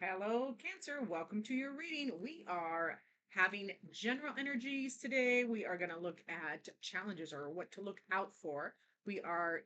Hello, Cancer. Welcome to your reading. We are having general energies today. We are going to look at challenges or what to look out for. We are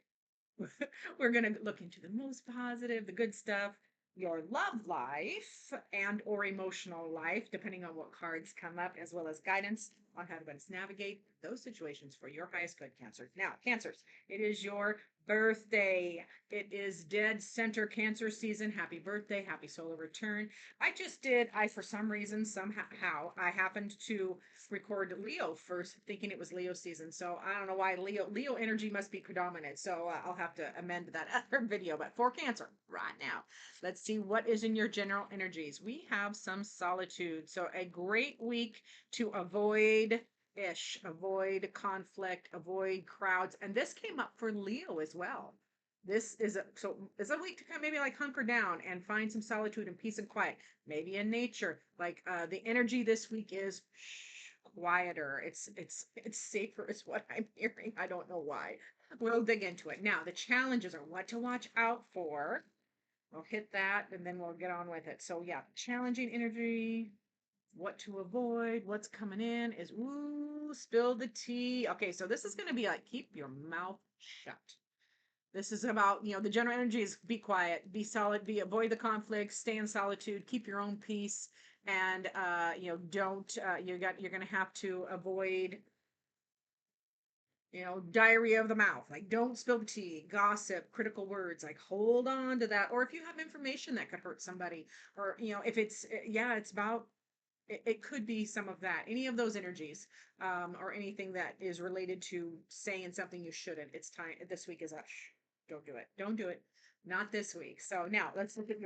we're going to look into the most positive, the good stuff, your love life and or emotional life, depending on what cards come up, as well as guidance on how to best navigate those situations for your highest good, Cancer. Now, Cancers, it is your birthday. It is dead center Cancer season. Happy birthday. Happy solar return. I for some reason, somehow, I happened to record Leo first, thinking it was Leo season. So I don't know why Leo energy must be predominant. So I'll have to amend that other video. But for Cancer right now, let's see what is in your general energies. We have some solitude. So a great week to avoid conflict, avoid crowds. And this came up for Leo as well. This is it's a week to kind of maybe like hunker down and find some solitude and peace and quiet, maybe in nature. Like the energy this week is quieter. It's safer is what I'm hearing. I don't know why. We'll dig into it. Now, the challenges are what to watch out for. We'll hit that and then we'll get on with it. So yeah, challenging energy, what to avoid, what's coming in is spill the tea. Okay, so this is going to be like keep your mouth shut. This is about, the general energy is be quiet, be solid, avoid the conflict, stay in solitude, keep your own peace, and don't you're going to have to avoid diarrhea of the mouth. Like, don't spill the tea, gossip, critical words. Like, hold on to that. Or if you have information that could hurt somebody, or if it's about it could be some of that, any of those energies, or anything that is related to saying something you shouldn't. It's time. This week is a don't do it. Don't do it. Not this week. So now let's look at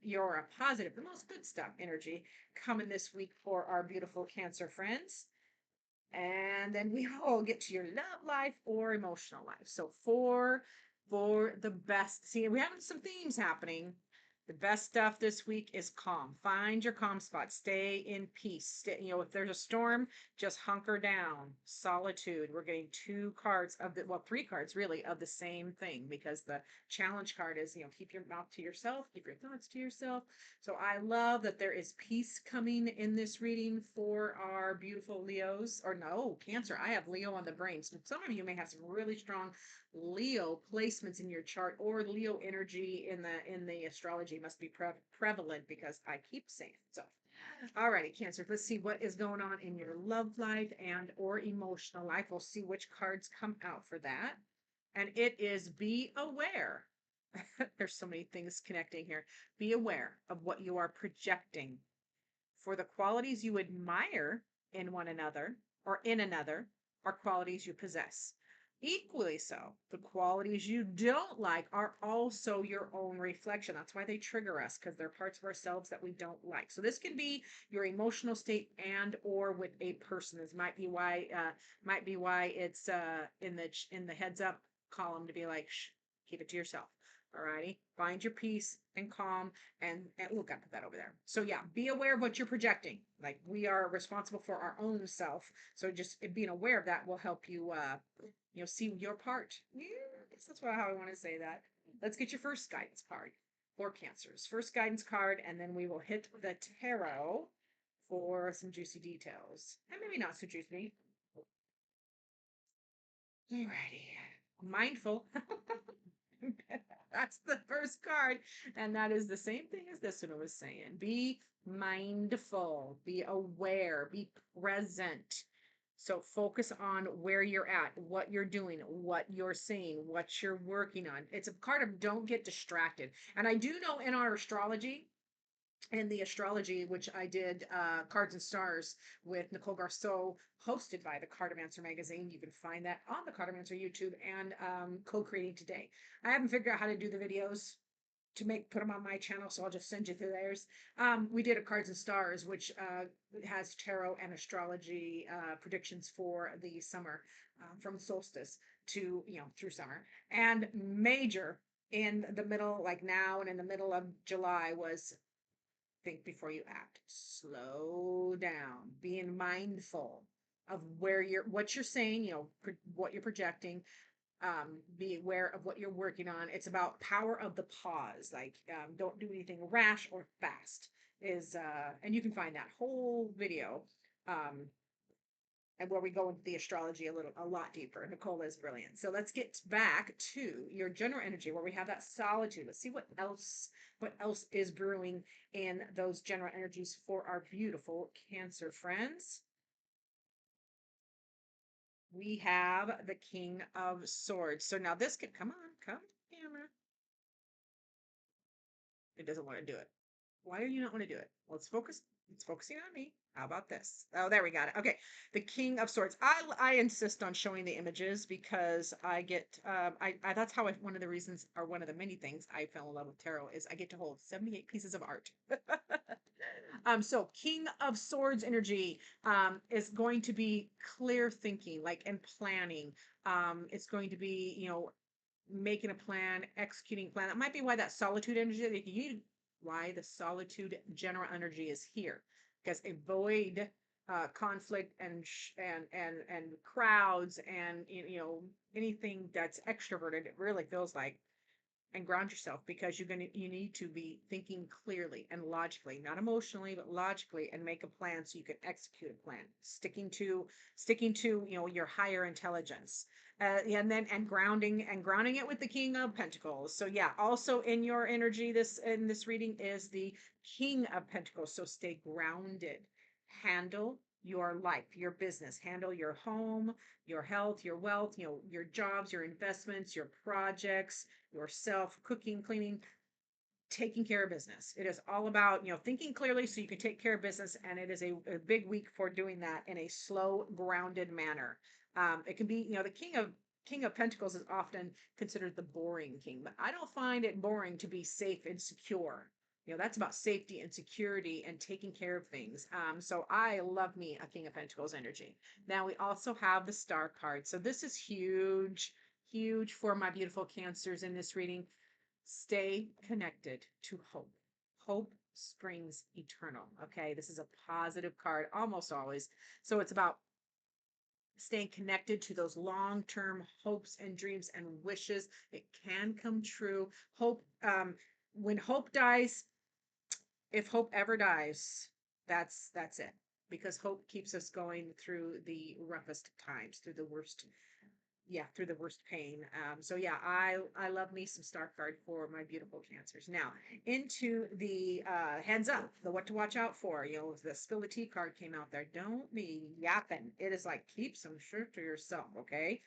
your positive, the most good stuff energy coming this week for our beautiful Cancer friends. And then we all get to your love life or emotional life. So for the best, see, we have some themes happening. The best stuff this week is calm. Find your calm spot. Stay in peace. If there's a storm, just hunker down. Solitude. We're getting two cards three cards really of the same thing, because the challenge card is, keep your mouth to yourself, keep your thoughts to yourself. So I love that there is peace coming in this reading for our beautiful Leos, or no, Cancer. I have Leo on the brain. So some of you may have some really strong Leo placements in your chart, or Leo energy in the astrology must be prevalent, because I keep saying it. So, alrighty, Cancer. Let's see what is going on in your love life and or emotional life. We'll see which cards come out for that. And it is be aware. There's so many things connecting here. Be aware of what you are projecting, for the qualities you admire in one another or in another are qualities you possess. Equally so, the qualities you don't like are also your own reflection. That's why they trigger us, because they're parts of ourselves that we don't like. So this can be your emotional state and or with a person. This might be why it's in the heads up column to be like, shh, keep it to yourself. All righty. Find your peace and calm, and look, I put that over there. So yeah, be aware of what you're projecting. Like, we are responsible for our own self. So just being aware of that will help you see your part. Yeah, that's how I want to say that. Let's get your first guidance card for Cancers. First guidance card, and then we will hit the tarot for some juicy details. And maybe not so juicy. Alrighty. Mindful. That's the first card. And that is the same thing as this one was saying. Be mindful, be aware, be present. So focus on where you're at, what you're doing, what you're saying, what you're working on. It's a card of don't get distracted. And I do know in our astrology, and the astrology, which I did, Cards and Stars with Nicole Garceau, hosted by the Cartomancer magazine. You can find that on the Cartomancer YouTube, and co-creating today. I haven't figured out how to do the videos to put them on my channel, so I'll just send you through theirs. We did a Cards and Stars, which has tarot and astrology predictions for the summer, from solstice to through summer, and major in the middle, like now and in the middle of July, was think before you act. Slow down. Being mindful of what you're saying, what you're projecting. Be aware of what you're working on. It's about power of the pause. Like, don't do anything rash or fast. And you can find that whole video. Um, and where we go into the astrology a lot deeper. Nicole is brilliant. So let's get back to your general energy where we have that solitude. Let's see what else is brewing in those general energies for our beautiful Cancer friends. We have the King of Swords. So now this could come on, come camera. It doesn't want to do it. Why do you not want to do it? Well, let's focus. It's focusing on me. How about this? Oh, there we got it. Okay, the King of Swords. I insist on showing the images because I get I that's how one of the reasons, or one of the many things I fell in love with tarot, is I get to hold 78 pieces of art. So King of Swords energy is going to be clear thinking, like, and planning. It's going to be, making a plan, executing a plan. That might be why that solitude energy, like, why the solitude general energy is here, because avoid conflict and crowds and anything that's extroverted. It really feels like, and ground yourself, because you need to be thinking clearly and logically, not emotionally but logically, and make a plan so you can execute a plan, sticking to your higher intelligence, and grounding it with the King of Pentacles. So yeah, also in your energy, in this reading is the King of Pentacles. So stay grounded, handle your life, your business, handle your home, your health, your wealth, your jobs, your investments, your projects, yourself, cooking, cleaning, taking care of business. It is all about, thinking clearly so you can take care of business. And it is a big week for doing that in a slow, grounded manner. It can be, the King of Pentacles is often considered the boring king, but I don't find it boring to be safe and secure. That's about safety and security and taking care of things. So I love me a King of Pentacles energy. Now we also have the Star card. So this is huge, huge for my beautiful Cancers in this reading. Stay connected to hope. Hope springs eternal. Okay, this is a positive card almost always. So it's about staying connected to those long-term hopes and dreams and wishes. It can come true. Hope, when hope dies, if hope ever dies, that's it. Because hope keeps us going through the roughest times, through the worst pain. So yeah, I love me some Star card for my beautiful Cancers. Now into the heads up, the what to watch out for. The spill the tea card came out there. Don't be yapping. It is like, keep some shit to yourself, okay?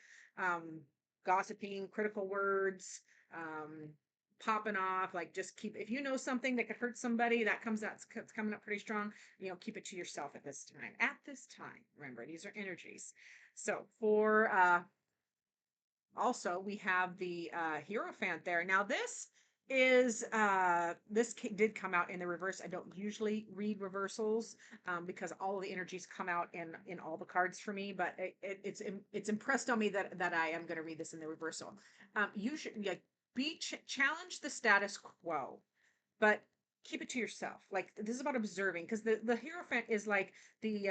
Gossiping, critical words, popping off, like, just keep, if you know something that could hurt somebody, that's coming up pretty strong, keep it to yourself at this time. Remember, these are energies. So for also, we have the Hierophant there. Now, did come out in the reverse. I don't usually read reversals because all of the energies come out in all the cards for me. But it's impressed on me that I am going to read this in the reversal. You should, like, challenge the status quo, but keep it to yourself. Like, this is about observing, because the Hierophant is like the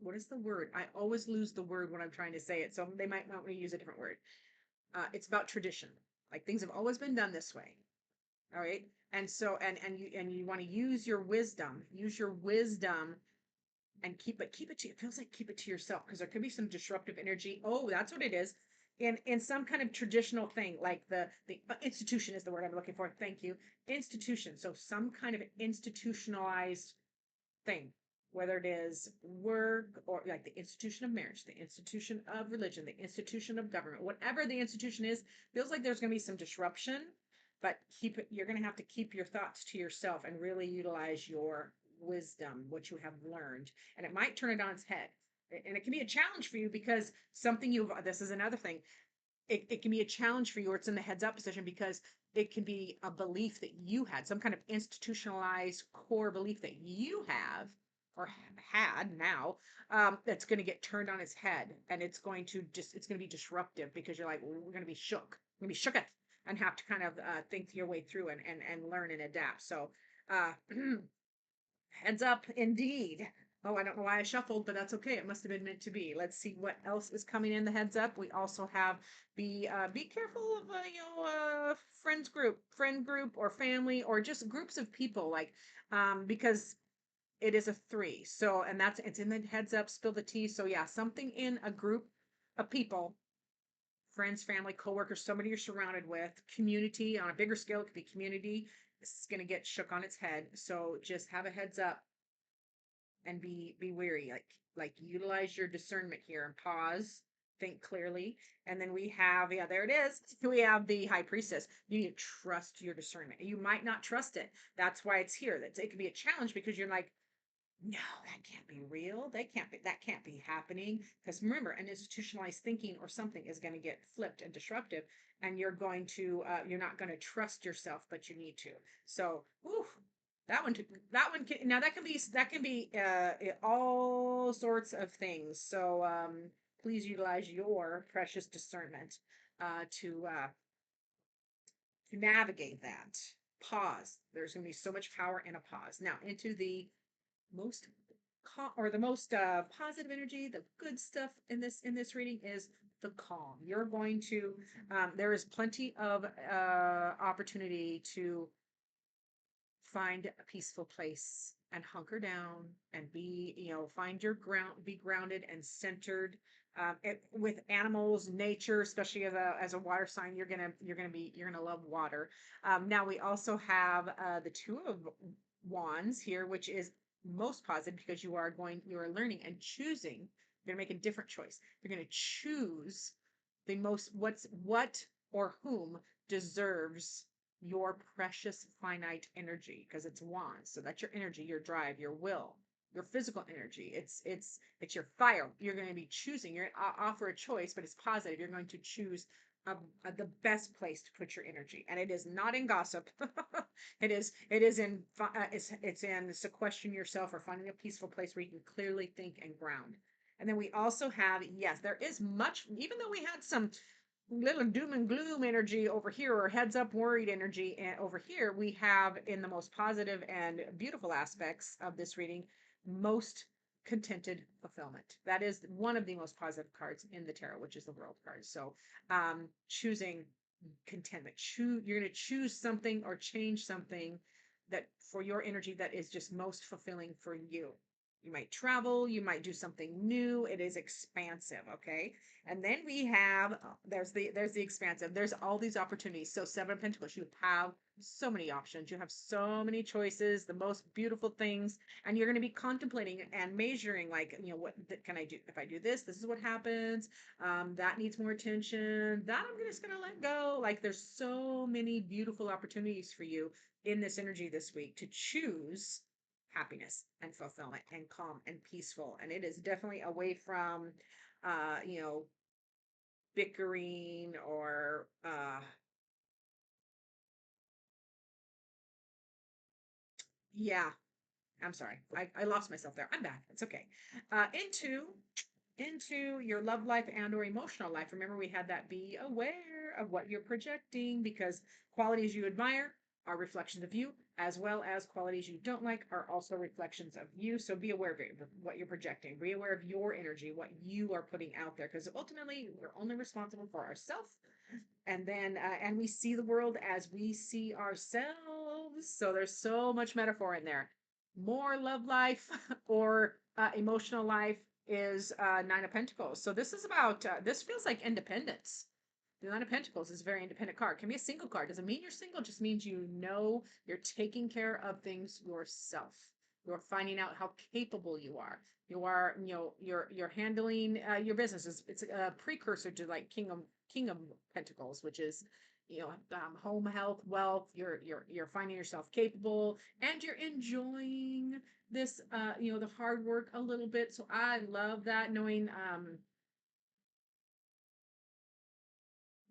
what is the word? I always lose the word when I'm trying to say it, so they might want me to use a different word. It's about tradition. Like, things have always been done this way. All right. And so, and you want to use your wisdom and it feels like keep it to yourself, because there could be some disruptive energy. Oh, that's what it is. In some kind of traditional thing, like the institution is the word I'm looking for. Thank you. Institution. So some kind of institutionalized thing, whether it is work, or like the institution of marriage, the institution of religion, the institution of government, whatever the institution is, feels like there's going to be some disruption, but you're going to have to keep your thoughts to yourself and really utilize your wisdom, what you have learned, and it might turn it on its head. And it can be a challenge for you, because this is another thing. It can be a challenge for you, or it's in the heads up position, because it can be a belief that you had, some kind of institutionalized core belief that you have or had now, that's going to get turned on its head, and it's going to be disruptive, because you're like, well, we're going to be shook. We're going to be shook and have to kind of think your way through and learn and adapt. So heads up indeed. Oh, I don't know why I shuffled, but that's okay. It must have been meant to be. Let's see what else is coming in the heads up. We also have be careful of friend group or family or just groups of people like because it is a three. So and that's it's in the heads up, spill the tea. So yeah, something in a group of people, friends, family, coworkers, somebody you're surrounded with, community on a bigger scale, it could be community. This is gonna get shook on its head. So just have a heads up and be weary, like utilize your discernment here and pause, think clearly. And then we have, yeah, there it is, we have the high priestess. You need to trust your discernment. You might not trust it. That's why it's here. That it can be a challenge because you're like, no, that can't be real. That can't be happening. Because remember, an institutionalized thinking or something is going to get flipped and disruptive, and you're not going to trust yourself, but you need to. So, oof, that one can, now that can be all sorts of things. So, please utilize your precious discernment to navigate that. Pause. There's going to be so much power in a pause. Now, into the most or the most positive energy, the good stuff in this reading is the calm. You're going to there is plenty of opportunity to find a peaceful place and hunker down and be, find your ground, be grounded and centered. With animals, nature, especially as a water sign, you're gonna love water. Now we also have the Two of Wands here, which is most positive because you are learning and choosing. You're gonna make a different choice. You're gonna choose the most what or whom deserves your precious finite energy, because it's wands. So that's your energy, your drive, your will, your physical energy. It's your fire. You're going to be choosing. You're going to offer a choice, but it's positive. You're going to choose the best place to put your energy, and it is not in gossip. It is in it's in sequestering yourself or finding a peaceful place where you can clearly think and ground. And then we also have, yes, there is much, even though we had some little doom and gloom energy over here, or heads up worried energy over here, we have in the most positive and beautiful aspects of this reading, most contented fulfillment. That is one of the most positive cards in the tarot, which is the world card. So choosing contentment, you're going to choose something or change something that for your energy that is just most fulfilling for you. You might travel, you might do something new. It is expansive, okay? And then we have there's the expansive. There's all these opportunities. So Seven of Pentacles, you have so many options. You have so many choices, the most beautiful things, and you're going to be contemplating and measuring, like, what can I do? If I do this, this is what happens. That needs more attention. That I'm just going to let go. Like, there's so many beautiful opportunities for you in this energy this week to choose happiness and fulfillment and calm and peaceful. And it is definitely away from uh you know bickering or yeah, I'm sorry, I lost myself there. I'm back, it's okay. Into your love life and or emotional life. Remember, we had that be aware of what you're projecting, because qualities you admire are reflections of you, as well as qualities you don't like are also reflections of you. So be aware of what you're projecting. Be aware of your energy, what you are putting out there, because ultimately we're only responsible for ourselves. And then and we see the world as we see ourselves. So there's so much metaphor in there. More love life or emotional life is Nine of Pentacles. So this is about this feels like independence. The Nine of Pentacles is a very independent card. It can be a single card. Doesn't mean you're single, just means you're taking care of things yourself. You're finding out how capable you are. You are, you're handling your business. It's a precursor to like King of Pentacles, which is, home, health, wealth. You're finding yourself capable, and you're enjoying this, the hard work a little bit. So I love that, knowing,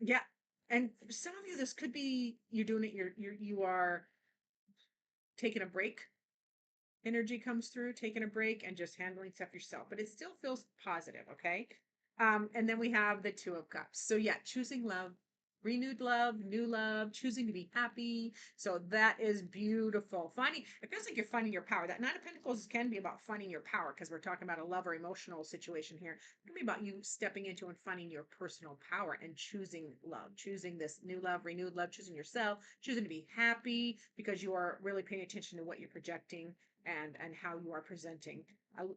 yeah. And for some of you, this could be you're doing it. You are taking a break. Energy comes through, taking a break and just handling stuff yourself, but it still feels positive. Okay. And then we have the Two of Cups. So yeah, choosing love, renewed love, new love, choosing to be happy. So that is beautiful. Finding, it feels like you're finding your power. That Nine of Pentacles can be about finding your power because we're talking about a love or emotional situation here. It can be about you stepping into and finding your personal power and choosing love, choosing this new love, renewed love, choosing yourself, choosing to be happy because you are really paying attention to what you're projecting and how you are presenting.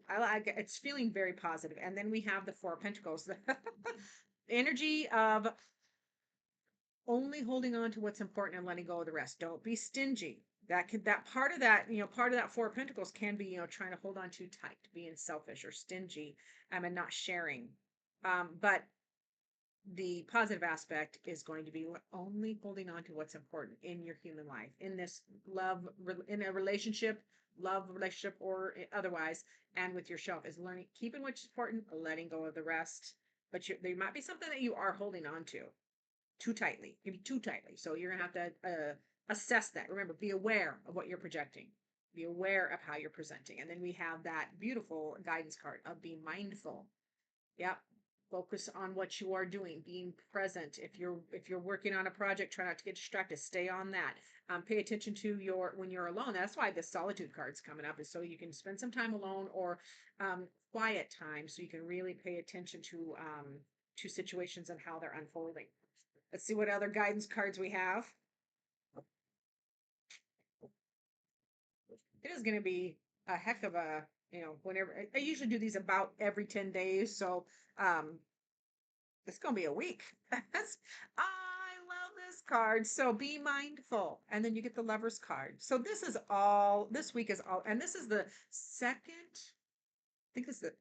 I like it's feeling very positive. And then we have the Four of Pentacles, the energy of only holding on to what's important and letting go of the rest. Don't be stingy. That part of that, part of that Four of Pentacles can be, trying to hold on too tight, being selfish or stingy, and not sharing. But the positive aspect is going to be only holding on to what's important in your human life, in this love, in a relationship, love relationship or otherwise, and with yourself is learning, keeping what's important, letting go of the rest. But there might be something that you are holding on to too tightly, maybe too tightly. So you're gonna have to assess that. Remember, be aware of what you're projecting. Be aware of how you're presenting. And then we have that beautiful guidance card of be mindful. Yep. Focus on what you are doing, being present. If you're working on a project, try not to get distracted. Stay on that. Pay attention to your when you're alone. That's why the solitude card's coming up, is so you can spend some time alone or quiet time, so you can really pay attention to situations and how they're unfolding. Let's see what other guidance cards we have. It is going to be a heck of a, whenever I usually do these about every 10 days. So, it's going to be a week. I love this card. So be mindful. And then you get the Lover's card. So this week is all, and this is the second, I think this is the,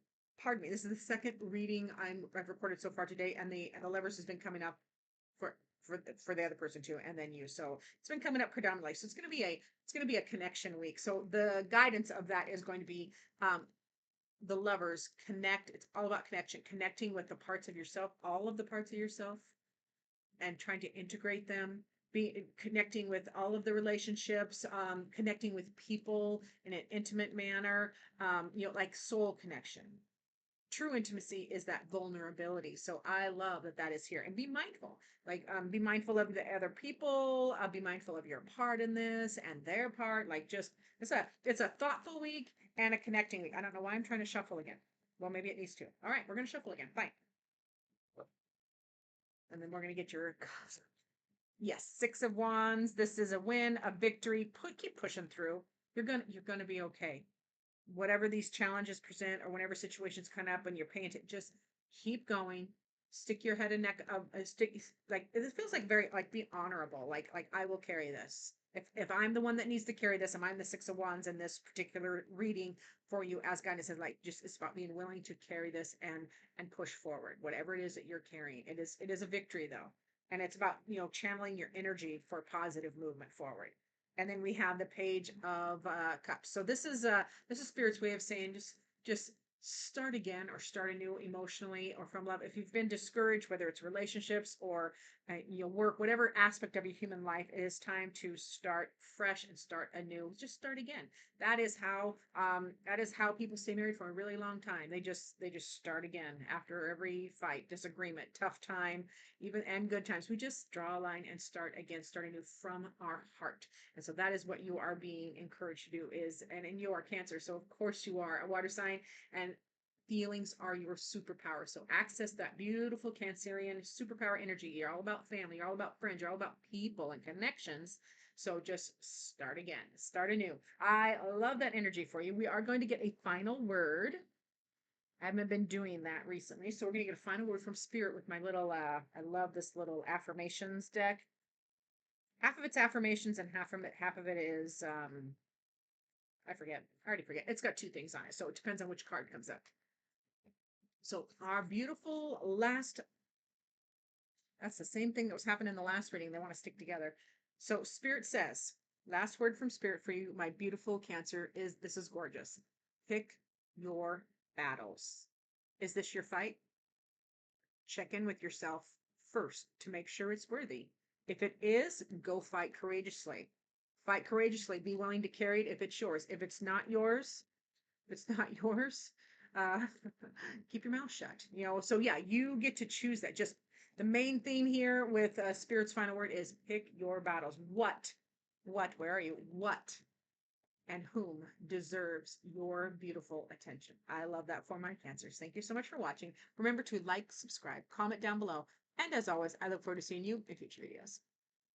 pardon me, this is the second reading I've recorded so far today. And the Lovers has been coming up for for the other person too, and then you. So it's been coming up predominantly. So it's going to be a connection week. So the guidance of that is going to be the Lovers connect. It's all about connection, connecting with the parts of yourself, all of the parts of yourself, and trying to integrate them. Be connecting with all of the relationships, connecting with people in an intimate manner, like soul connection. True intimacy is that vulnerability. So I love that that is here. And be mindful, like be mindful of the other people, be mindful of your part in this and their part. Like, just it's a thoughtful week and a connecting week. I don't know why I'm trying to shuffle again. Well, maybe it needs to. All right, we're going to shuffle again. Fine. And then we're going to get your, yes, Six of Wands. This is a win, a victory. Keep pushing through. You're going to be okay. Whatever these challenges present or whenever situations come up and you're paying attention, just keep going. Stick your head and neck up. Stick, like, it feels like very, like, be honorable. Like I will carry this. If I'm the one that needs to carry this, and I'm the Six of Wands in this particular reading for you, as guidance says, like, just it's about being willing to carry this and push forward, whatever it is that you're carrying. It is a victory though, and it's about channeling your energy for positive movement forward. And then we have the Page of Cups. So this is Spirit's way of saying just start again, or start anew emotionally or from love. If you've been discouraged, whether it's relationships or work, whatever aspect of your human life, it is time to start fresh and start anew. Just start again. That is how people stay married for a really long time. They just start again after every fight, disagreement, tough time, even and good times. We just draw a line and start again, starting anew from our heart. And so that is what you are being encouraged to do, and you are Cancer. So of course you are a water sign, and feelings are your superpower. So access that beautiful Cancerian superpower energy. You're all about family, you're all about friends, you're all about people and connections. So just start again, start anew. I love that energy for you. We are going to get a final word. I haven't been doing that recently. So we're going to get a final word from Spirit with my little, I love this little affirmations deck. Half of it's affirmations and half of it is I forget. I already forget. It's got two things on it, so it depends on which card comes up. So our beautiful last, that's the same thing that was happening in the last reading. They want to stick together. So Spirit says, last word from Spirit for you, my beautiful Cancer, is this is gorgeous. Pick your battles. Is this your fight? Check in with yourself first to make sure it's worthy. If it is, go fight courageously. Fight courageously. Be willing to carry it if it's yours. If it's not yours, uh, keep your mouth shut. So yeah, you get to choose that. Just The main theme here with Spirit's final word is pick your battles. What, where are you? What and whom deserves your beautiful attention? I love that for my Cancers. Thank you so much for watching. Remember to like, subscribe, comment down below. And as always, I look forward to seeing you in future videos.